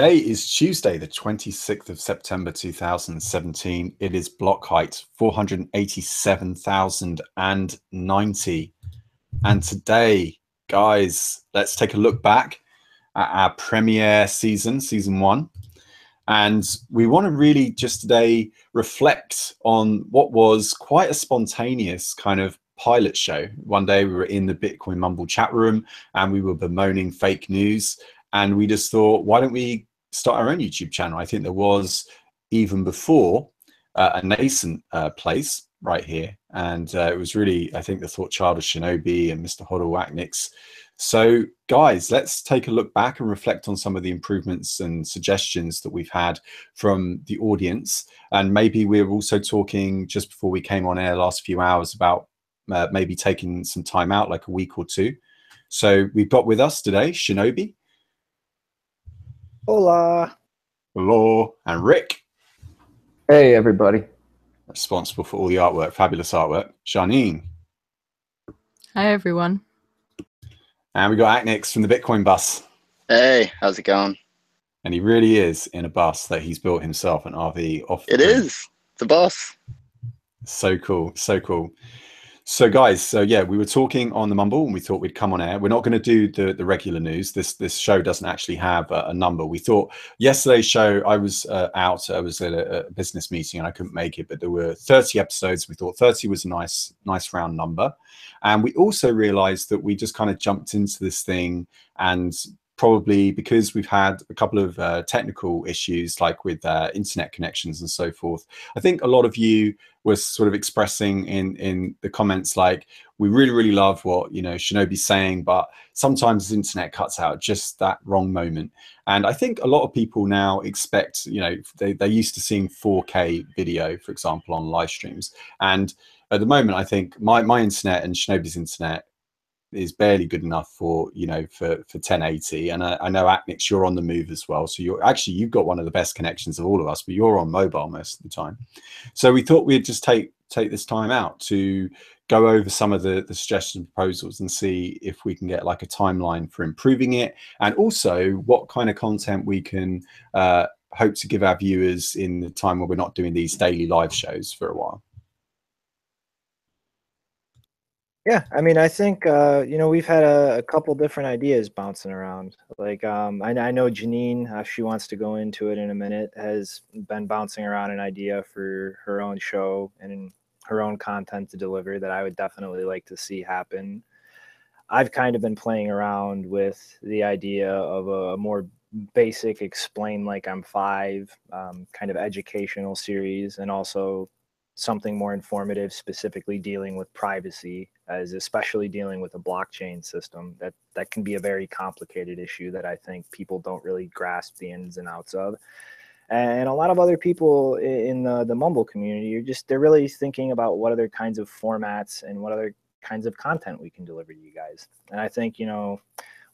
Today is Tuesday, the 26th of September 2017. It is block height 487,090. And today, guys, let's take a look back at our premiere season, season one. And we want to really just today reflect on what was quite a spontaneous kind of pilot show. One day we were in the Bitcoin Mumble chat room and we were bemoaning fake news. And we just thought, why don't we start our own YouTube channel? I think there was, even before, a nascent place right here. And it was really, I think, the thought child of Shinobi and Mr. Hoddle Aknix. So guys, let's take a look back and reflect on some of the improvements and suggestions that we've had from the audience. And maybe we were also talking just before we came on air last few hours about maybe taking some time out, like a week or two. So we've got with us today Shinobi. Hola. Hello. And Rick. Hey, everybody. Responsible for all the artwork, fabulous artwork. Janine. Hi, everyone. And we got Aknix from the Bitcoin bus. Hey, how's it going? And he really is in a bus that he's built himself, an RV off the It grid. is. It's a bus. So cool. So cool. So guys, so yeah, we were talking on the Mumble and we thought we'd come on air. We're not going to do the regular news. This show doesn't actually have a number. We thought yesterday's show, I was out. I was at a business meeting and I couldn't make it, but there were 30 episodes. We thought 30 was a nice round number. And we also realized that we just kind of jumped into this thing, and probably because we've had a couple of technical issues, like with internet connections and so forth. I think a lot of you were sort of expressing in the comments, like, we really love what, you know, Shinobi's saying, but sometimes the internet cuts out just that wrong moment. And I think a lot of people now expect, you know, they're used to seeing 4K video, for example, on live streams. And at the moment, I think my internet and Shinobi's internet is barely good enough for, you know, for 1080. And I know Aknix, you're on the move as well. So you've got one of the best connections of all of us, but you're on mobile most of the time. So we thought we'd just take this time out to go over some of the suggestions and proposals and see if we can get like a timeline for improving it, and also what kind of content we can hope to give our viewers in the time where we're not doing these daily live shows for a while. Yeah, I mean, I think, you know, we've had a couple different ideas bouncing around. Like, I know Janine, she wants to go into it in a minute, has been bouncing around an idea for her own show and her own content to deliver that I would definitely like to see happen. I've kind of been playing around with the idea of a more basic explain like I'm five kind of educational series, and also something more informative, specifically dealing with privacy, as especially dealing with a blockchain system that can be a very complicated issue that I think people don't really grasp the ins and outs of. And a lot of other people in the Mumble community they're really thinking about what other kinds of formats and what other kinds of content we can deliver to you guys. And I think, you know,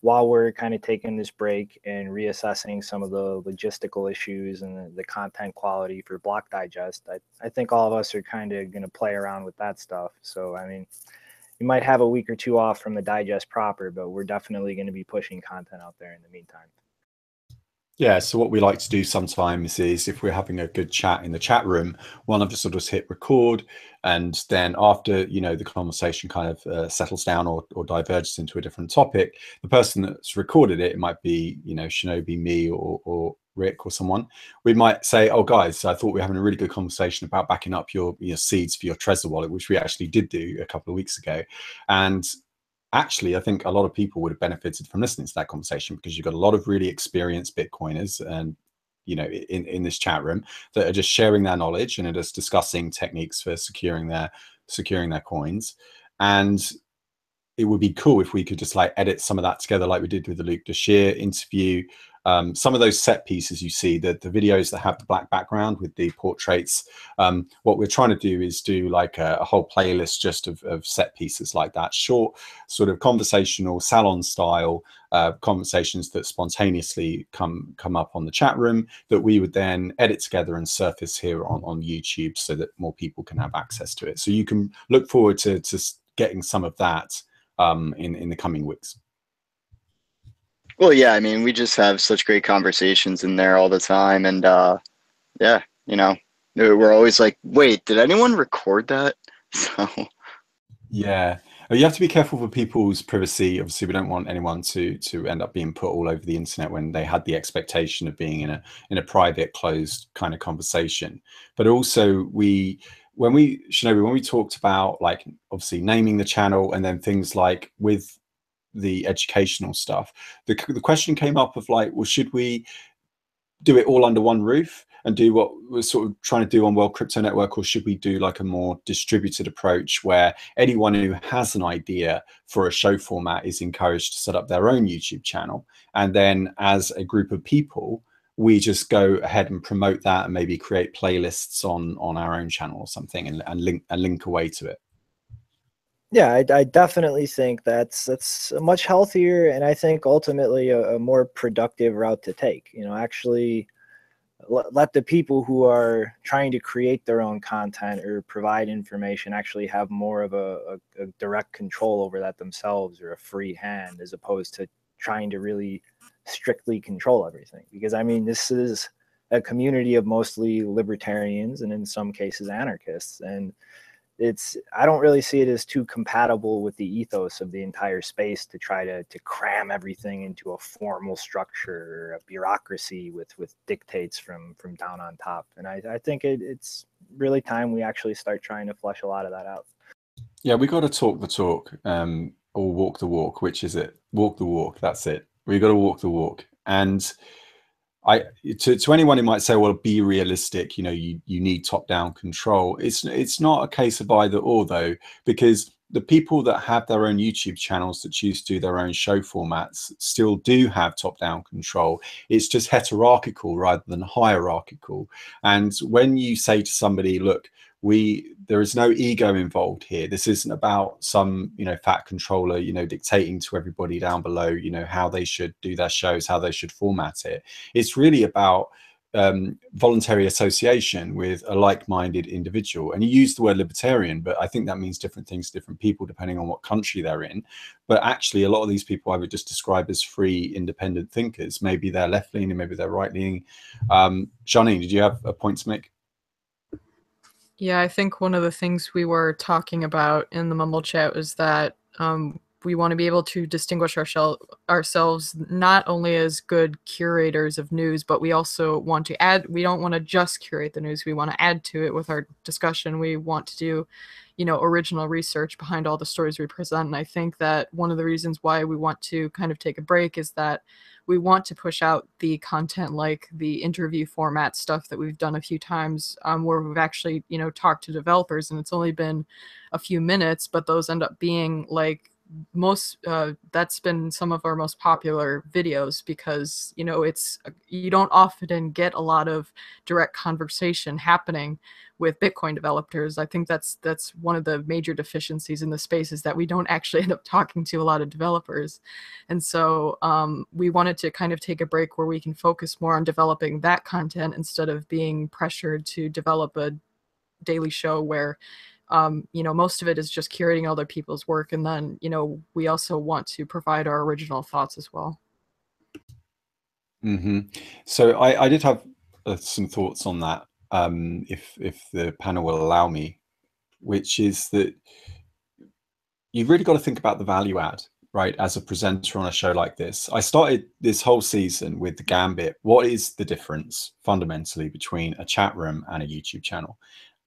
while we're kind of taking this break and reassessing some of the logistical issues and the content quality for Block Digest, I think all of us are kind of going to play around with that stuff. So, I mean, you might have a week or two off from the digest proper, but we're definitely going to be pushing content out there in the meantime. Yeah, so what we like to do sometimes is, if we're having a good chat in the chat room, one of us will just hit record, and then after, you know, the conversation kind of settles down or diverges into a different topic, the person that's recorded it might be, you know, Shinobi, me, or Rick or someone. We might say, oh guys, I thought we were having a really good conversation about backing up your seeds for your Trezor wallet, which we actually did do a couple of weeks ago. And actually, I think a lot of people would have benefited from listening to that conversation, because you've got a lot of really experienced Bitcoiners and, you know, in this chat room that are just sharing their knowledge and are just discussing techniques for securing their coins. And it would be cool if we could just like edit some of that together, like we did with the Luke Deshire interview. Some of those set pieces you see, the videos that have the black background with the portraits, what we're trying to do is do like a whole playlist just of set pieces like that, short sort of conversational salon style conversations that spontaneously come up on the chat room, that we would then edit together and surface here on YouTube so that more people can have access to it. So you can look forward to getting some of that in the coming weeks. Well, yeah, I mean, we just have such great conversations in there all the time. And yeah, you know, we're always like, wait, did anyone record that? So, Yeah. You have to be careful for people's privacy. Obviously, we don't want anyone to end up being put all over the internet when they had the expectation of being in a private, closed kind of conversation. But also, when we talked about, like, obviously naming the channel, and then things like with the educational stuff, the question came up of, like, well, should we do it all under one roof and do what we're sort of trying to do on World Crypto Network, or should we do like a more distributed approach where anyone who has an idea for a show format is encouraged to set up their own YouTube channel, and then as a group of people we just go ahead and promote that and maybe create playlists on our own channel or something, and link away to it? Yeah, I definitely think that's a much healthier, and I think ultimately a more productive route to take. You know, actually let the people who are trying to create their own content or provide information actually have more of a direct control over that themselves, or a free hand, as opposed to trying to really strictly control everything. Because I mean, this is a community of mostly libertarians and in some cases anarchists, and I don't really see it as too compatible with the ethos of the entire space to try to cram everything into a formal structure or a bureaucracy with dictates from down on top. And I think it's really time we actually start trying to flesh a lot of that out. Yeah, we got to talk the talk, or walk the walk. Which is it? Walk the walk. That's it. We got to walk the walk. And to anyone who might say, well, be realistic, you know, you need top-down control. It's not a case of either or, though, because the people that have their own YouTube channels that choose to do their own show formats still do have top-down control. It's just heterarchical rather than hierarchical. And when you say to somebody, look, there is no ego involved here. This isn't about some, you know, fat controller, you know, dictating to everybody down below, you know, how they should do their shows, how they should format it. It's really about voluntary association with a like-minded individual. And you use the word libertarian, but I think that means different things to different people depending on what country they're in. But actually, a lot of these people I would just describe as free, independent thinkers. Maybe they're left-leaning, maybe they're right-leaning. Janine, did you have a point to make? Yeah, I think one of the things we were talking about in the Mumble chat was that we want to be able to distinguish ourselves not only as good curators of news, but we also want to add, we don't want to just curate the news, we want to add to it with our discussion. We want to do, you know, original research behind all the stories we present. And I think that one of the reasons why we want to kind of take a break is that we want to push out the content like the interview format stuff that we've done a few times, where we've actually, you know, talked to developers, and it's only been a few minutes, but those end up being like that's been some of our most popular videos, because, you know, you don't often get a lot of direct conversation happening with Bitcoin developers. I think that's one of the major deficiencies in the space, is that we don't actually end up talking to a lot of developers. And so we wanted to kind of take a break where we can focus more on developing that content instead of being pressured to develop a daily show where you know, most of it is just curating other people's work. And then, you know, we also want to provide our original thoughts as well. So I did have some thoughts on that, if the panel will allow me, which is that you've really got to think about the value add, right, as a presenter on a show like this. I started this whole season with the gambit. What is the difference fundamentally between a chat room and a YouTube channel?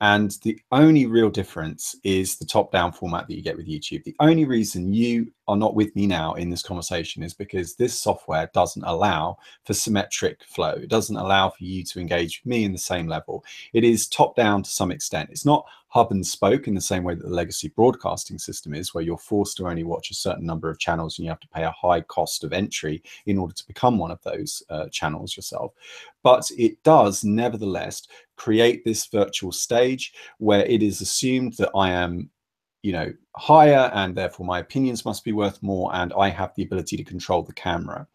And the only real difference is the top-down format that you get with YouTube. The only reason you are not with me now in this conversation is because this software doesn't allow for symmetric flow. It doesn't allow for you to engage with me in the same level. It is top-down to some extent. It's not hub and spoke in the same way that the legacy broadcasting system is, where you're forced to only watch a certain number of channels and you have to pay a high cost of entry in order to become one of those channels yourself. But it does nevertheless create this virtual stage where it is assumed that I am, you know, higher, and therefore my opinions must be worth more, and I have the ability to control the camera.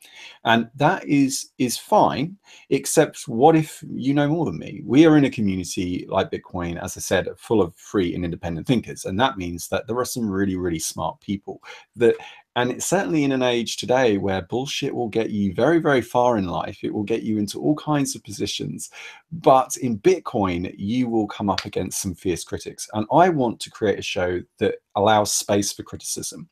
And that is fine, except what if you know more than me? We are in a community like Bitcoin, as I said, full of free and independent thinkers, and that means that there are some really, really smart people that And it's certainly in an age today where bullshit will get you very, very far in life. It will get you into all kinds of positions. But in Bitcoin, you will come up against some fierce critics. And I want to create a show that allows space for criticism.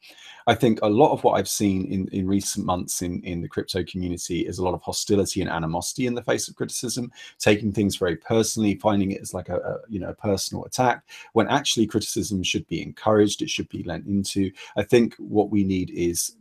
I think a lot of what I've seen in recent months in the crypto community is a lot of hostility and animosity in the face of criticism, taking things very personally, finding it as like a personal attack, when actually criticism should be encouraged, it should be lent into. I think what we need is,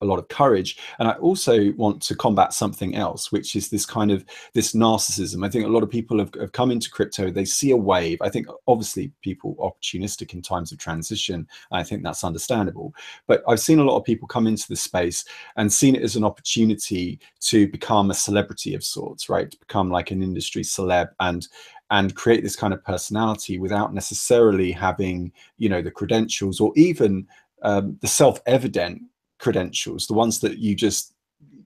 a lot of courage. And I also want to combat something else, which is this kind of this narcissism. I think a lot of people have come into crypto, they see a wave. I think obviously people are opportunistic in times of transition. I think that's understandable. But I've seen a lot of people come into this space and seen it as an opportunity to become a celebrity of sorts, right? To become like an industry celeb and create this kind of personality without necessarily having, the credentials or even the self-evident credentials, the ones that you just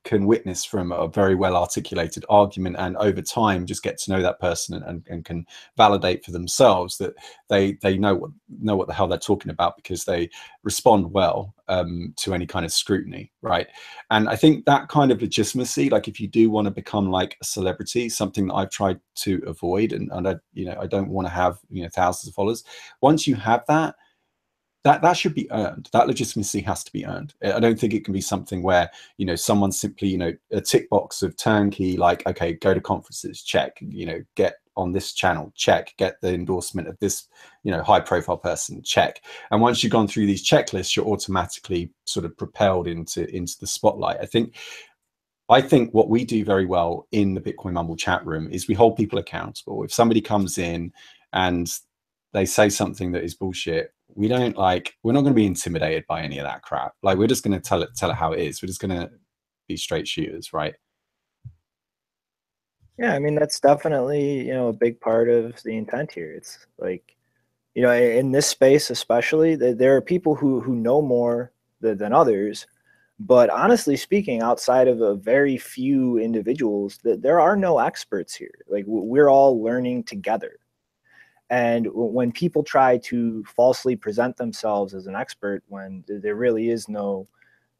can witness from a very well articulated argument, and over time just get to know that person and can validate for themselves that they know what the hell they're talking about, because they respond well to any kind of scrutiny, right? And I think that kind of legitimacy, like if you do want to become like a celebrity, something that I've tried to avoid, and I don't want to have thousands of followers. Once you have that should be earned. That legitimacy has to be earned. I don't think it can be something where, someone simply, a tick box of turnkey, like, okay, go to conferences, check, get on this channel, check, get the endorsement of this, high profile person, check. And once you've gone through these checklists, you're automatically sort of propelled into the spotlight. I think what we do very well in the Bitcoin Mumble chat room is we hold people accountable. If somebody comes in and they say something that is bullshit, we're not going to be intimidated by any of that crap. Like, we're just going to tell it how it is. We're just going to be straight shooters, right? Yeah, I mean, that's definitely, a big part of the intent here. It's like, in this space especially, there are people who know more than others. But honestly speaking, outside of a very few individuals, there are no experts here. Like, we're all learning together. And when people try to falsely present themselves as an expert, when there really is no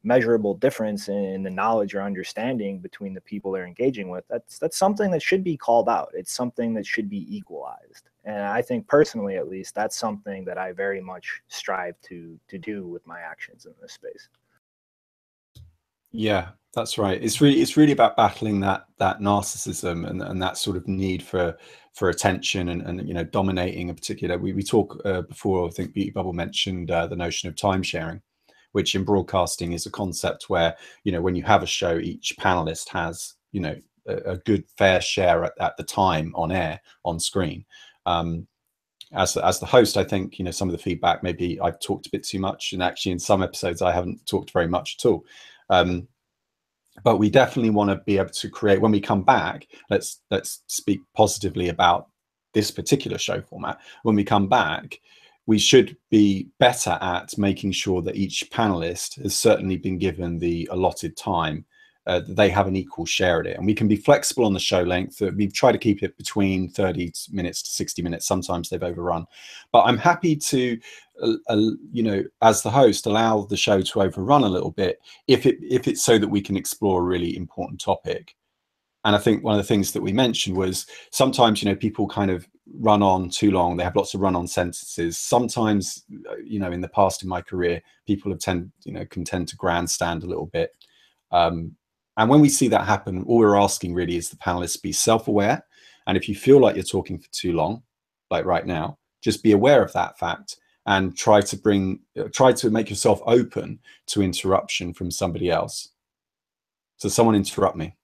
measurable difference in the knowledge or understanding between the people they're engaging with, that's something that should be called out. It's something that should be equalized. And I think personally, at least, that's something that I very much strive to do with my actions in this space. Yeah, that's right. It's really about battling that narcissism and that sort of need for attention and dominating a particular. We talk before. I think Beauty Bubble mentioned the notion of time sharing, which in broadcasting is a concept where when you have a show, each panelist has a good fair share at the time on air, on screen. As the host, I think some of the feedback, maybe I've talked a bit too much, and actually in some episodes I haven't talked very much at all. But we definitely want to be able to create, when we come back, let's speak positively about this particular show format. When we come back, we should be better at making sure that each panelist has certainly been given the allotted time, that they have an equal share at it. And we can be flexible on the show length. We've tried to keep it between 30 minutes to 60 minutes. Sometimes they've overrun. But I'm happy to, as the host, allow the show to overrun a little bit if it's so that we can explore a really important topic. And I think one of the things that we mentioned was sometimes, people kind of run on too long. They have lots of run-on sentences. Sometimes, in the past in my career, people have can tend to grandstand a little bit. And when we see that happen, all we're asking really is the panelists be self-aware. And if you feel like you're talking for too long, like right now, just be aware of that fact and try to make yourself open to interruption from somebody else. So someone interrupt me.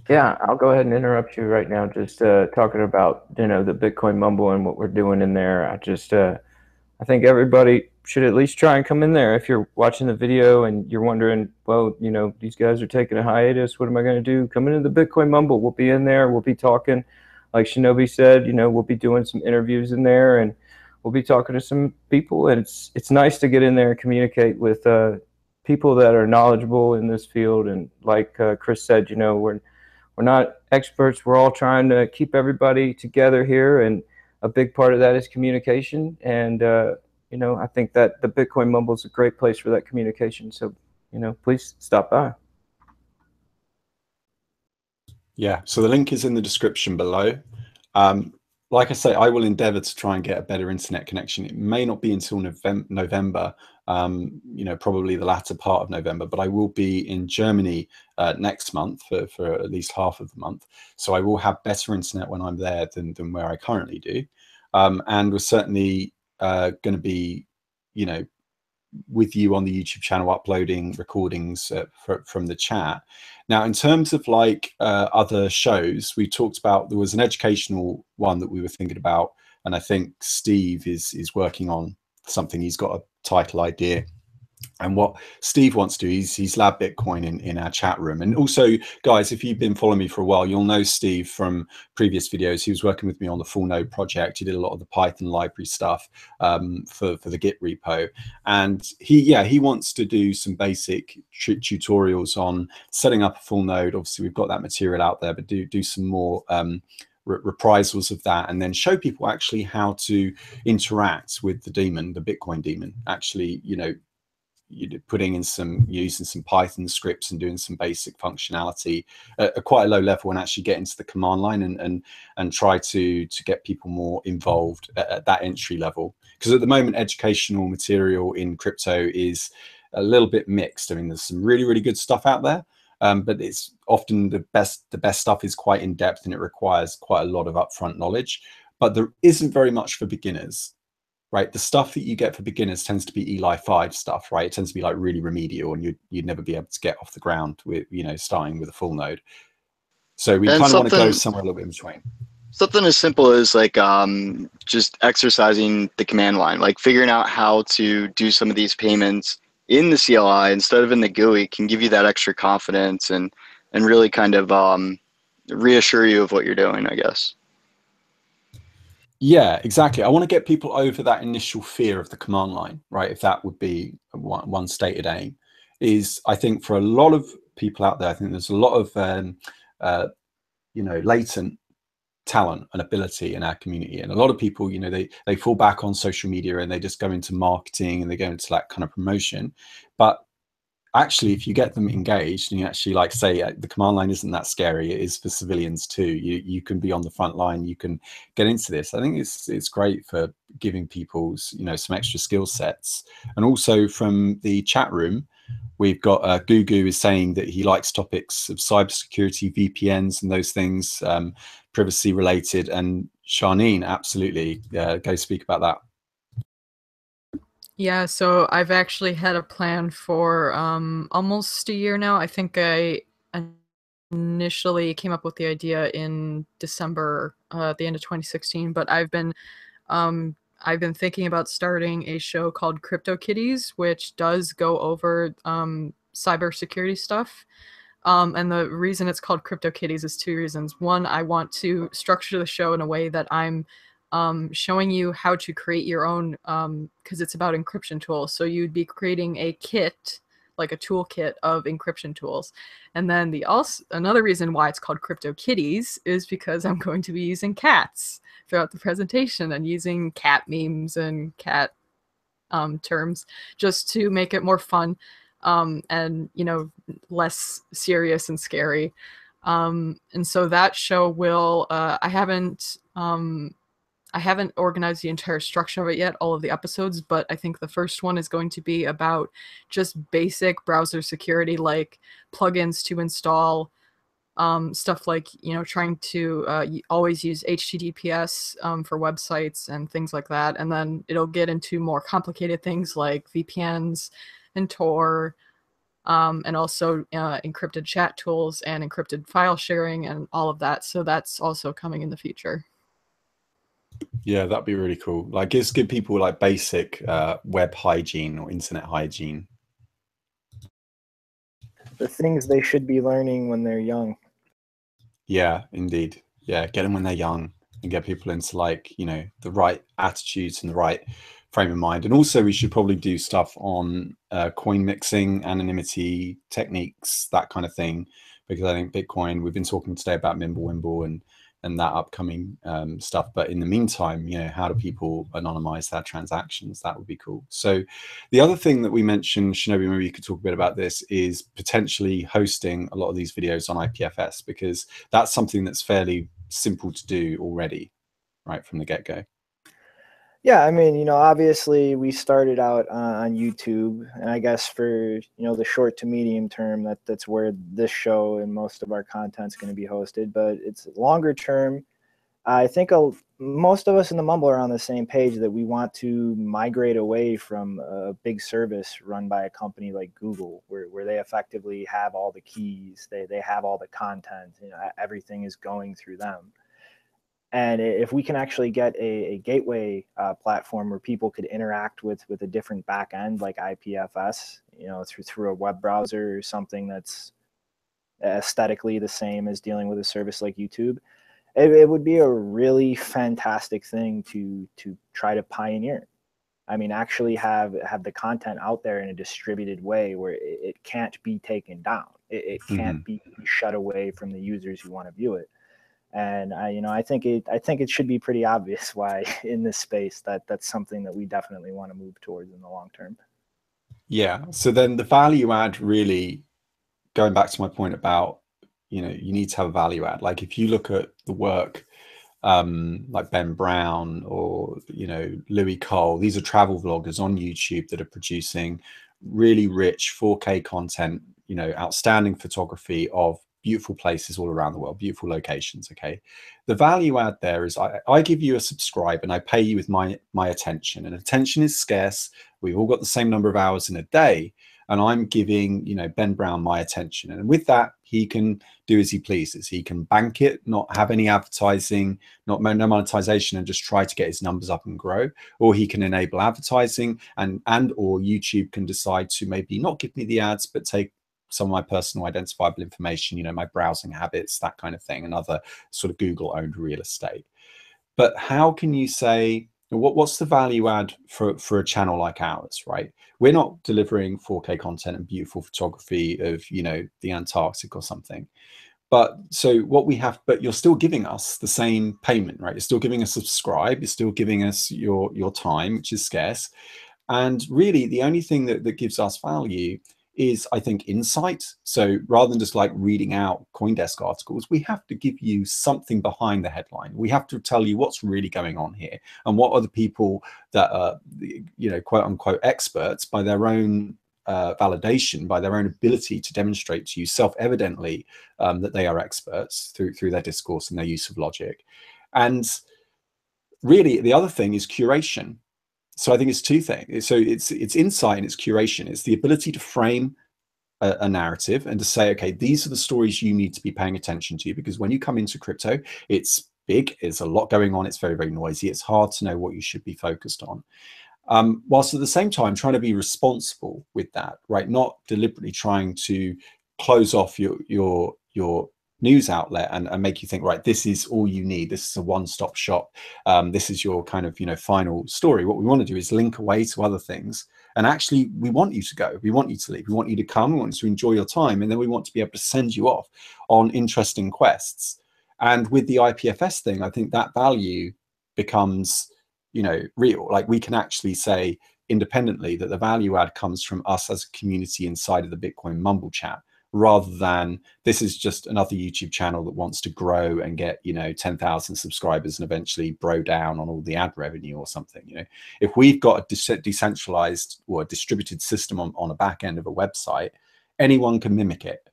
Yeah, I'll go ahead and interrupt you right now. Just talking about the Bitcoin Mumble and what we're doing in there. I think everybody should at least try and come in there. If you're watching the video and you're wondering, well, these guys are taking a hiatus, what am I going to do? Come into the Bitcoin Mumble. We'll be in there. We'll be talking, like Shinobi said. We'll be doing some interviews in there, and we'll be talking to some people. And it's nice to get in there and communicate with people that are knowledgeable in this field. And like Chris said, we're not experts. We're all trying to keep everybody together here, and a big part of that is communication. And you know, I think that the Bitcoin Mumble is a great place for that communication. So, you know, please stop by. Yeah, so the link is in the description below. Like I say, I will endeavor to try and get a better internet connection. It may not be until November, you know, probably the latter part of November, but I will be in Germany next month for at least half of the month. So I will have better internet when I'm there than where I currently do. And we're certainly going to be, you know, with you on the YouTube channel, uploading recordings from the chat. Now, in terms of like other shows, we talked about, there was an educational one that we were thinking about, and I think Steve is working on something. He's got a title idea. And what Steve wants to do, he's Lab Bitcoin in our chat room. And also, guys, if you've been following me for a while, you'll know Steve from previous videos. He was working with me on the Full Node project. He did a lot of the Python library stuff for the Git repo. And he wants to do some basic tutorials on setting up a full node. Obviously, we've got that material out there, but do some more reprisals of that, and then show people actually how to interact with the daemon, the Bitcoin daemon. Actually, you know, you're putting in using some Python scripts and doing some basic functionality at quite a low level, and actually get into the command line and try to get people more involved at that entry level. Because at the moment, educational material in crypto is a little bit mixed. I mean, there's some really good stuff out there, but it's often the best stuff is quite in depth, and it requires quite a lot of upfront knowledge. But there isn't very much for beginners. Right, the stuff that you get for beginners tends to be Eli 5 stuff, right? It tends to be like really remedial, and you'd never be able to get off the ground with, you know, starting with a full node. So we kind of want to go somewhere a little bit in between. Something as simple as like just exercising the command line, like figuring out how to do some of these payments in the CLI instead of in the GUI can give you that extra confidence and really kind of reassure you of what you're doing, I guess. Yeah, exactly. I want to get people over that initial fear of the command line, right? If that would be one stated aim, is I think for a lot of people out there, I think there's a lot of you know, latent talent and ability in our community, and a lot of people, you know, they fall back on social media and they just go into marketing and they go into that kind of promotion. But actually, if you get them engaged and you actually, like, say, the command line isn't that scary, it is for civilians too. You can be on the front line, you can get into this. I think it's great for giving people, you know, some extra skill sets. And also from the chat room, we've got Gugu is saying that he likes topics of cybersecurity, VPNs, and those things, privacy related. And Sharneen, absolutely, go speak about that. Yeah, so I've actually had a plan for almost a year now. I think I initially came up with the idea in December, at the end of 2016, but I've been thinking about starting a show called Crypto Kitties, which does go over cybersecurity stuff. And the reason it's called Crypto Kitties is two reasons. One, I want to structure the show in a way that I'm showing you how to create your own, because it's about encryption tools. So you'd be creating a kit, like a toolkit of encryption tools. And then another reason why it's called Crypto Kitties is because I'm going to be using cats throughout the presentation and using cat memes and cat terms just to make it more fun, and, you know, less serious and scary. And so that show will, I haven't organized the entire structure of it yet, all of the episodes, but I think the first one is going to be about just basic browser security, like plugins to install, stuff like, you know, trying to always use HTTPS for websites and things like that. And then it'll get into more complicated things like VPNs and Tor, and also encrypted chat tools and encrypted file sharing and all of that. So that's also coming in the future. Yeah, that'd be really cool. Like, just give people like basic web hygiene or internet hygiene. The things they should be learning when they're young. Yeah, indeed. Yeah, get them when they're young and get people into, like, you know, the right attitudes and the right frame of mind. And also we should probably do stuff on coin mixing, anonymity techniques, that kind of thing, because I think Bitcoin, we've been talking today about Mimblewimble and that upcoming stuff. But in the meantime, you know, how do people anonymize their transactions? That would be cool. So the other thing that we mentioned, Shinobi, maybe you could talk a bit about this, is potentially hosting a lot of these videos on IPFS, because that's something that's fairly simple to do already, right from the get-go. Yeah, I mean, you know, obviously we started out on YouTube, and I guess for, you know, the short to medium term, that's where this show and most of our content's going to be hosted. But it's longer term. I think most of us in the Mumble are on the same page that we want to migrate away from a big service run by a company like Google, where they effectively have all the keys, they have all the content, you know, everything is going through them. And if we can actually get a gateway platform where people could interact with a different back end like IPFS, you know, through a web browser or something that's aesthetically the same as dealing with a service like YouTube, it would be a really fantastic thing to try to pioneer. I mean, actually have the content out there in a distributed way where it can't be taken down. It can't be shut away from the users who want to view it. And I think it should be pretty obvious why in this space that's something that we definitely want to move towards in the long term. Yeah. So then the value add, really going back to my point about, you know, you need to have a value add. Like if you look at the work like Ben Brown or, you know, Louis Cole, these are travel vloggers on YouTube that are producing really rich 4K content, you know, outstanding photography of beautiful places all around the world, beautiful locations. Okay, the value add there is I give you a subscribe and I pay you with my attention, and attention is scarce. We've all got the same number of hours in a day, and I'm giving, you know, Ben Brown my attention, and with that he can do as he pleases. He can bank it, not have any advertising, no monetization, and just try to get his numbers up and grow, or he can enable advertising, and or YouTube can decide to maybe not give me the ads but take some of my personal identifiable information, you know, my browsing habits, that kind of thing, and other sort of Google owned real estate. But how can you say, what's the value add for a channel like ours, right? We're not delivering 4K content and beautiful photography of, you know, the Antarctic or something. But so what we have, but you're still giving us the same payment, right? You're still giving us a subscribe, you're still giving us your time, which is scarce. And really the only thing that gives us value is, I think, insight. So rather than just like reading out CoinDesk articles, we have to give you something behind the headline. We have to tell you what's really going on here, and what are the people that are, you know, quote unquote experts by their own validation, by their own ability to demonstrate to you self-evidently that they are experts through their discourse and their use of logic. And really the other thing is curation. So I think it's two things. So it's insight and it's curation. It's the ability to frame a narrative and to say, okay, these are the stories you need to be paying attention to, because when you come into crypto, it's big, there's a lot going on, it's very, very noisy, it's hard to know what you should be focused on. Whilst at the same time trying to be responsible with that, right? Not deliberately trying to close off your news outlet and make you think, right, this is all you need, this is a one-stop shop, this is your kind of, you know, final story. What we want to do is link away to other things, and actually we want you to go, we want you to leave, we want you to come, we want you to enjoy your time, and then we want to be able to send you off on interesting quests. And with the IPFS thing, I think that value becomes, you know, real. Like we can actually say independently that the value add comes from us as a community inside of the Bitcoin Mumble chat, rather than this is just another YouTube channel that wants to grow and get, you know, 10,000 subscribers and eventually bro down on all the ad revenue or something. You know, if we've got a decentralized or a distributed system on a back end of a website, anyone can mimic it.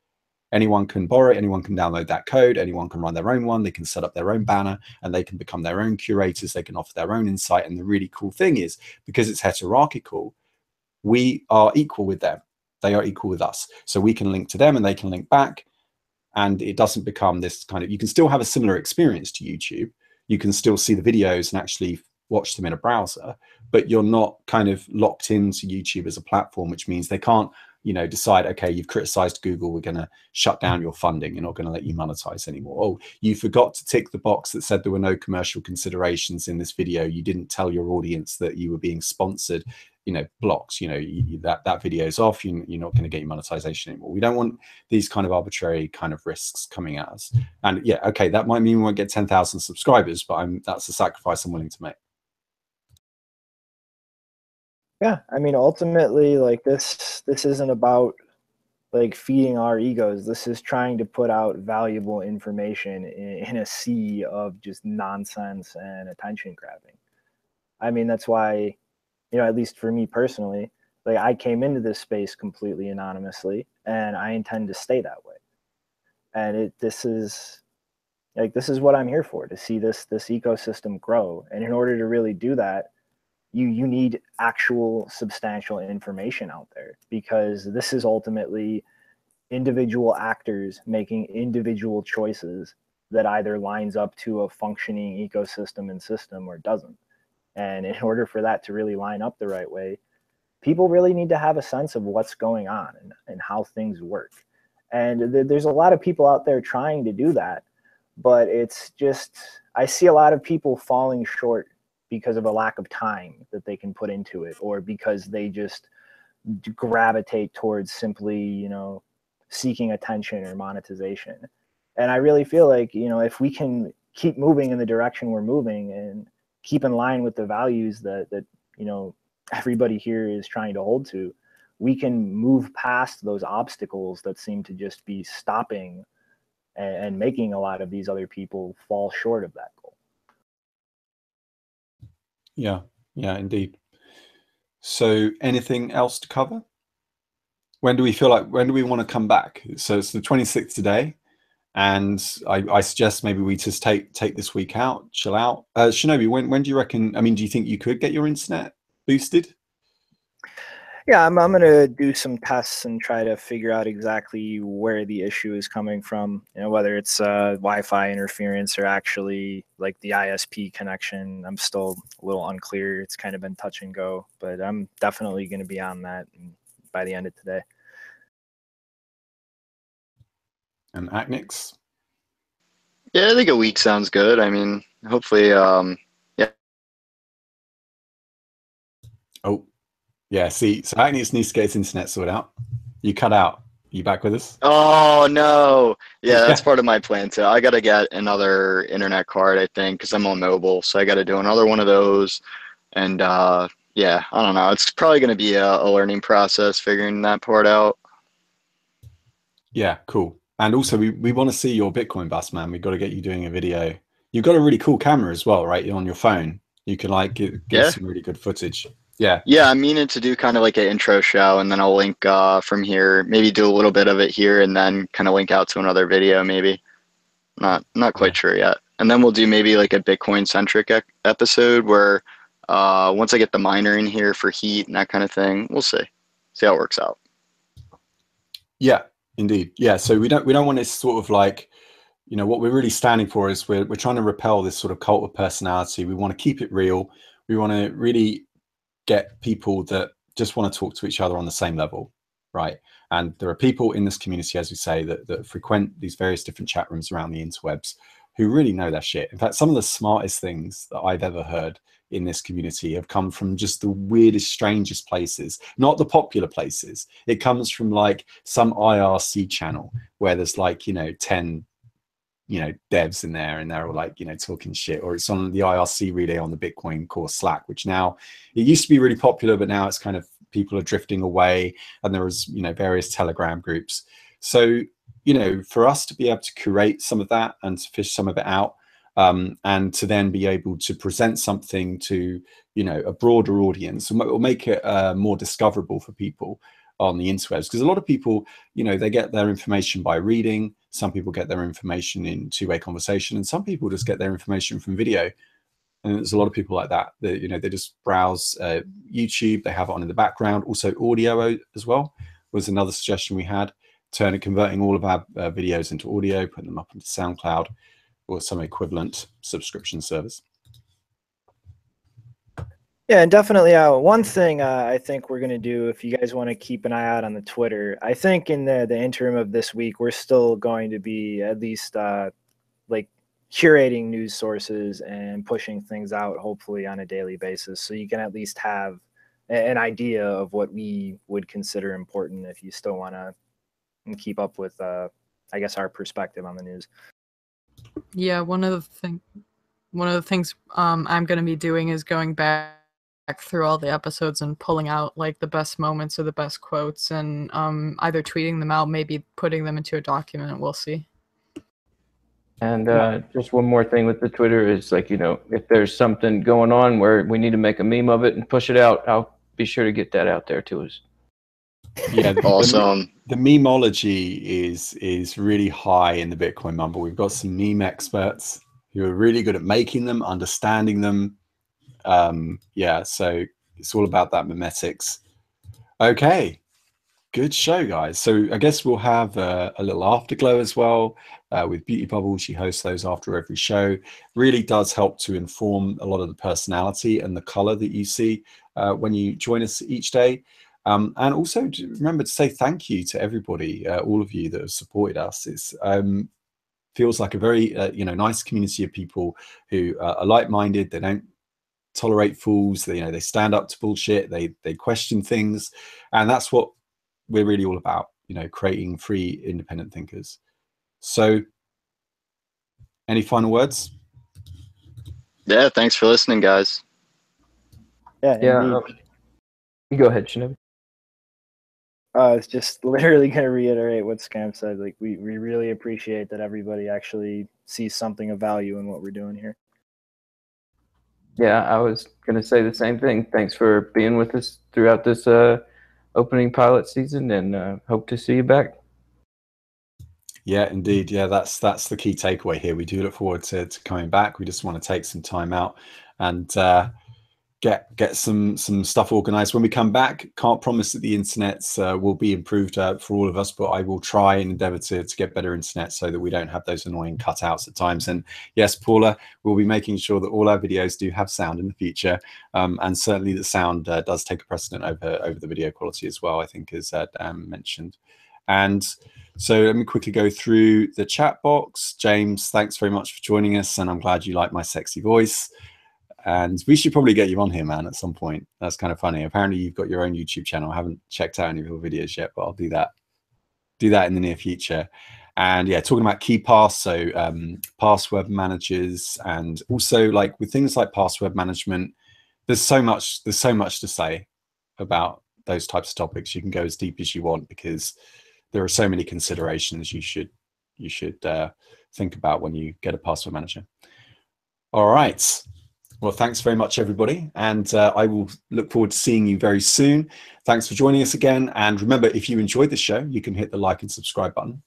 Anyone can borrow it, anyone can download that code, anyone can run their own one, they can set up their own banner, and they can become their own curators, they can offer their own insight. And the really cool thing is, because it's hierarchical, we are equal with them. They are equal with us. So we can link to them and they can link back. And it doesn't become this kind of, you can still have a similar experience to YouTube. You can still see the videos and actually watch them in a browser, but you're not kind of locked into YouTube as a platform, which means they can't, you know, decide, okay, you've criticized Google, we're going to shut down your funding, you're not going to let you monetize anymore. Oh, you forgot to tick the box that said there were no commercial considerations in this video, you didn't tell your audience that you were being sponsored blocks. That video is off. You're not going to get your monetization anymore. We don't want these kind of arbitrary kind of risks coming at us. And yeah, okay, that might mean we won't get 10,000 subscribers, but that's a sacrifice I'm willing to make. Yeah, I mean, ultimately, like this isn't about like feeding our egos. This is trying to put out valuable information in a sea of just nonsense and attention grabbing. I mean, that's why, at least for me personally, like I came into this space completely anonymously, and I intend to stay that way. And this is what I'm here for, to see this ecosystem grow. And in order to really do that, you need actual substantial information out there, because this is ultimately individual actors making individual choices that either lines up to a functioning ecosystem and system or doesn't. And in order for that to really line up the right way, people really need to have a sense of what's going on and how things work. And there's a lot of people out there trying to do that, but it's just, I see a lot of people falling short because of a lack of time that they can put into it, or because they just gravitate towards simply, seeking attention or monetization. And I really feel like, if we can keep moving in the direction we're moving and keep in line with the values that everybody here is trying to hold to, we can move past those obstacles that seem to just be stopping and making a lot of these other people fall short of that goal. Yeah, indeed. So anything else to cover? When do we want to come back? So it's the 26th today, and I suggest maybe we just take this week out, chill out. Shinobi, when do you reckon, do you think you could get your internet boosted? Yeah, I'm going to do some tests and try to figure out exactly where the issue is coming from, whether it's Wi-Fi interference or actually like the ISP connection. I'm still a little unclear. It's kind of been touch and go, but I'm definitely going to be on that by the end of today. And Acnix? Yeah, I think a week sounds good. Hopefully, yeah. Oh, yeah, see, so Acnix needs to get his internet sorted out. You cut out. Are you back with us? Oh, no. Yeah, that's part of my plan, too. I got to get another internet card, I think, because I'm on mobile. So I got to do another one of those. And, yeah, I don't know. It's probably going to be a learning process figuring that part out. Yeah, cool. And also, we want to see your Bitcoin bust, man. We've got to get you doing a video. You've got a really cool camera as well, right? On your phone. You can give some really good footage. Yeah. Yeah, I'm meaning to do kind of like an intro show, and then I'll link from here, maybe do a little bit of it here, and then kind of link out to another video, maybe. Not quite sure yet. And then we'll do maybe like a Bitcoin-centric episode where once I get the miner in here for heat and that kind of thing, we'll see how it works out. Yeah, indeed. Yeah, so we don't want this sort of like, what we're really standing for is we're trying to repel this sort of cult of personality. We want to keep it real. We want to really get people that just want to talk to each other on the same level, right? And there are people in this community, as we say, that frequent these various different chat rooms around the interwebs who really know their shit. In fact, some of the smartest things that I've ever heard in this community have come from just the weirdest, strangest places, not the popular places. It comes from like some IRC channel where there's like, 10 devs in there, and they're all like, talking shit, or it's on the IRC relay on the Bitcoin core Slack, which now, it used to be really popular, but now it's kind of, people are drifting away, and there was, various Telegram groups. So, for us to be able to curate some of that and to fish some of it out, and to then be able to present something to, a broader audience, or make it more discoverable for people on the interwebs, because a lot of people, they get their information by reading. Some people get their information in two-way conversation, and some people just get their information from video. And there's a lot of people like that. They just browse YouTube. They have it on in the background. Also, audio as well was another suggestion we had. Converting all of our videos into audio, putting them up into SoundCloud or some equivalent subscription service. Yeah, and definitely one thing I think we're going to do, if you guys want to keep an eye out on the Twitter, I think in the interim of this week, we're still going to be at least like curating news sources and pushing things out, hopefully on a daily basis. So you can at least have an idea of what we would consider important if you still want to keep up with, I guess, our perspective on the news. Yeah, one of the things I'm going to be doing is going back through all the episodes and pulling out like the best moments or the best quotes, and either tweeting them out, maybe putting them into a document. We'll see. And just one more thing with the Twitter is, like, you know, if there's something going on where we need to make a meme of it and push it out, I'll be sure to get that out there to us. Yeah, Awesome. The memology is really high in the Bitcoin Mumble. We've got some meme experts who are really good at making them, understanding them. Yeah, so it's all about that memetics. Okay, good show, guys. So I guess we'll have a little afterglow as well with Beauty Bubble. She hosts those after every show. Really does help to inform a lot of the personality and the color that you see when you join us each day. And also remember to say thank you to everybody, all of you that have supported us. It's feels like a very nice community of people who are like-minded. They don't tolerate fools. They stand up to bullshit. They question things, and that's what we're really all about. Creating free, independent thinkers. So, any final words? Yeah, thanks for listening, guys. Yeah. You go ahead, Shinobi. I was just literally going to reiterate what Scam said. Like, we really appreciate that everybody actually sees something of value in what we're doing here. Yeah, I was going to say the same thing. Thanks for being with us throughout this opening pilot season, and hope to see you back. Yeah, indeed. Yeah, that's the key takeaway here. We do look forward to coming back. We just want to take some time out and get some stuff organized when we come back. Can't promise that the internet will be improved for all of us, but I will try and endeavor to get better internet so that we don't have those annoying cutouts at times. And yes, Paula, we'll be making sure that all our videos do have sound in the future, and certainly the sound does take a precedent over the video quality as well, I think, as mentioned. And so let me quickly go through the chat box. James, thanks very much for joining us, and I'm glad you like my sexy voice. And we should probably get you on here, man, at some point. That's kind of funny. Apparently you've got your own YouTube channel. I haven't checked out any of your videos yet, but I'll do that in the near future. And yeah, talking about KeyPass, so password managers, and also like with things like password management, there's so much to say about those types of topics. You can go as deep as you want because there are so many considerations you should think about when you get a password manager. All right. Well, thanks very much, everybody. And I will look forward to seeing you very soon. Thanks for joining us again. And remember, if you enjoyed the show, you can hit the like and subscribe button,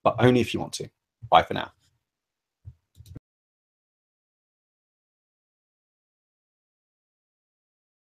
but only if you want to. Bye for now.